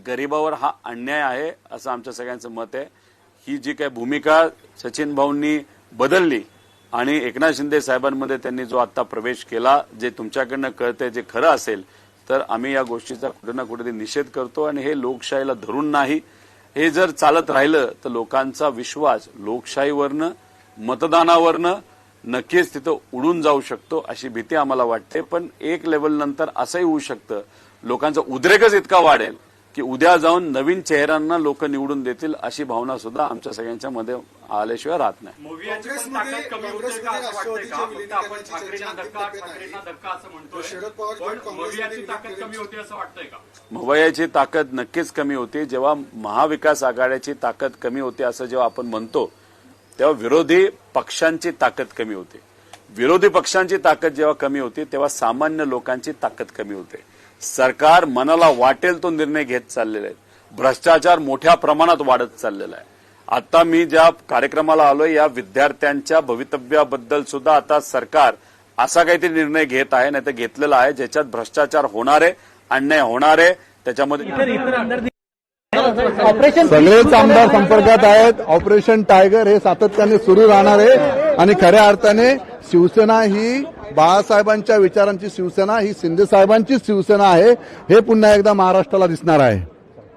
गरिबावर हा अन्याय आहे असं आमच्या सगळ्यांचं मत आहे। ही जी काही भूमिका सचिन भाऊंनी बदलली आणि एकनाथ शिंदे साहेबांमध्ये त्यांनी जो आता प्रवेश केला, जे तुमच्याकडनं कळतंय जे खरं असेल तर आम्ही या गोष्टीचा कुठे ना कुठेतरी निषेध करतो आणि हे लोकशाहीला धरून नाही। हे जर चालत राहिलं तर लोकांचा विश्वास लोकशाहीवरनं मतदानावरनं नक्कीच तिथं उडून जाऊ शकतो अशी भीती आम्हाला वाटते। पण एक लेवल नंतर असंही होऊ शकतं, लोकांचा उद्रेकच इतका वाढेल की उद्या जाऊन नवीन चेहऱ्यांना लोक निवडून देतील अशी भावना सुद्धा आमच्या सगळ्यांच्या मध्ये आल्याशिवाय राहत नाही। मवयाची ताकद नक्कीच कमी होती। जेव्हा महाविकास आघाडीची ताकद कमी होते असं जेव्हा आपण म्हणतो तेव्हा विरोधी पक्षांची ताकद कमी होते। विरोधी पक्षांची ताकद जेव्हा कमी होती तेव्हा सामान्य लोकांची ताकद कमी होते। सरकार मनाला वाटेल तो निर्णय घेत चाललेले आहेत। भ्रष्टाचार मोठ्या प्रमाणात वाढत चाललेला आहे। आता मी ज्या कार्यक्रमाला आलोय या विद्यार्थ्यांच्या भवितव्याबद्दल सुद्धा आता सरकार असा काहीतरी निर्णय घेत आहे, नाही तर घेतलेला आहे, ज्याच्यात भ्रष्टाचार होणार आहे, अन्याय होणार आहे। त्याच्यामध्ये सगळेच आमदार संपर्कात आहेत। ऑपरेशन टायगर हे सातत्याने सुरू राहणार आहे आणि खऱ्या अर्थाने शिवसेना ही बाळासाहेबांच्या विचारांची शिवसेना, ही शिंदे साहेबांची शिवसेना आहे हे पुन्हा एकदा महाराष्ट्राला दिसणार आहे।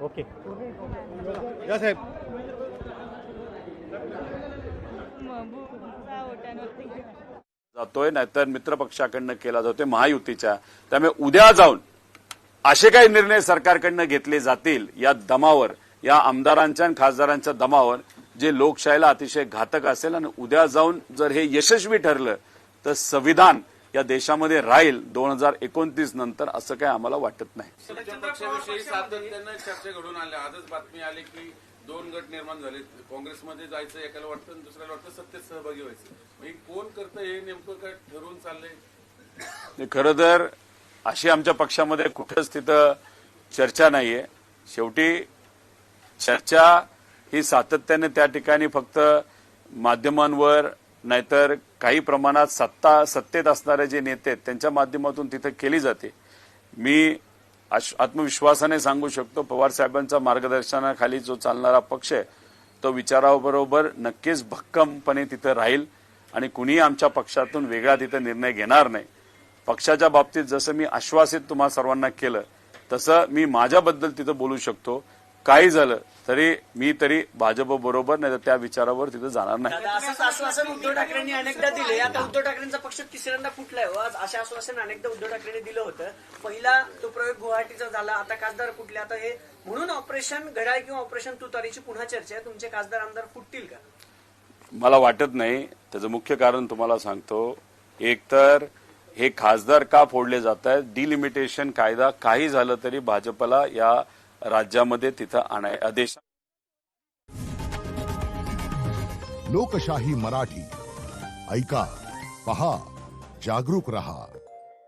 ओके या साहेब जातोय नाहीतर मित्र पक्षाकडनं केला जातोय महायुतीच्या। त्यामुळे उद्या जाऊन असे काही निर्णय सरकारकडनं घेतले जातील या दमावर, या आमदारांच्या आणि खासदारांच्या दमावर, जे लोकशाहीला अतिशय घातक असेल। आणि उद्या जाऊन जर हे यशस्वी ठरलं तर संविधान या देशामध्ये राहील 2029 नंतर, असं काही आम्हाला वाटत नाही। पक्षाविषयी सातत्यानं चर्चा घडून आल्या। आजच बातमी आली की 2 गट निर्माण झाले। काँग्रेसमध्ये जायचं एकाला वाटतं आणि दुसऱ्याला वाटतं सत्तेत सहभागी व्हायचं। कोण करतं हे नेमकं काय ठरवून चाललंय? खरं तर अशी आमच्या पक्षामध्ये कुठंच तिथं चर्चा नाहीये। शेवटी चर्चा ही सातत्याने त्या ठिकाणी फक्त माध्यमांवर नाहीतर काही प्रमाणात सत्तेत असणारे जे नेते आहेत त्यांच्या माध्यमातून तिथं केली जाते। मी आत्मविश्वासाने सांगू शकतो पवार साहेबांच्या मार्गदर्शनाखाली जो चालणारा पक्ष आहे तो विचाराबरोबर नक्कीच भक्कमपणे तिथं राहील आणि कुणीही आमच्या पक्षातून वेगळा तिथं निर्णय घेणार नाही। पक्षाच्या बाबतीत जसं मी आश्वासित तुम्हा सर्वांना केलं तसं मी माझ्याबद्दल तिथं बोलू शकतो। काही झालं तरी मी भाजप बरोबर नाही तर त्या विचारावर तिथं जाणार नाही। असं आश्वासन उद्धव ठाकरेंनी अनेकदा दिले। आता उद्धव ठाकरेंचा पक्ष तिसऱ्यांदा फुटलाय। अशा आश्वासन अनेकदा उद्धव ठाकरेंनी दिलं होतं। पहिला तो प्रयोग गुवाहाटीचा झाला, आता खासदार फुटले। आता हे म्हणून ऑपरेशन घड्याळ किंवा ऑपरेशन तुतारीची पुन्हा चर्चा आहे। तुमचे खासदार आमदार फुटतील का? मला वाटत नाही। त्याचं मुख्य कारण तुम्हाला सांगतो, एक तर हे खासदार का फोडले जात आहेत, डिलिमिटेशन कायदा काही झालं तरी भाजपला या राज्यामध्ये तिथं आणाय आदेश। लोकशाही मराठी ऐका, पहा, जागरूक रहा।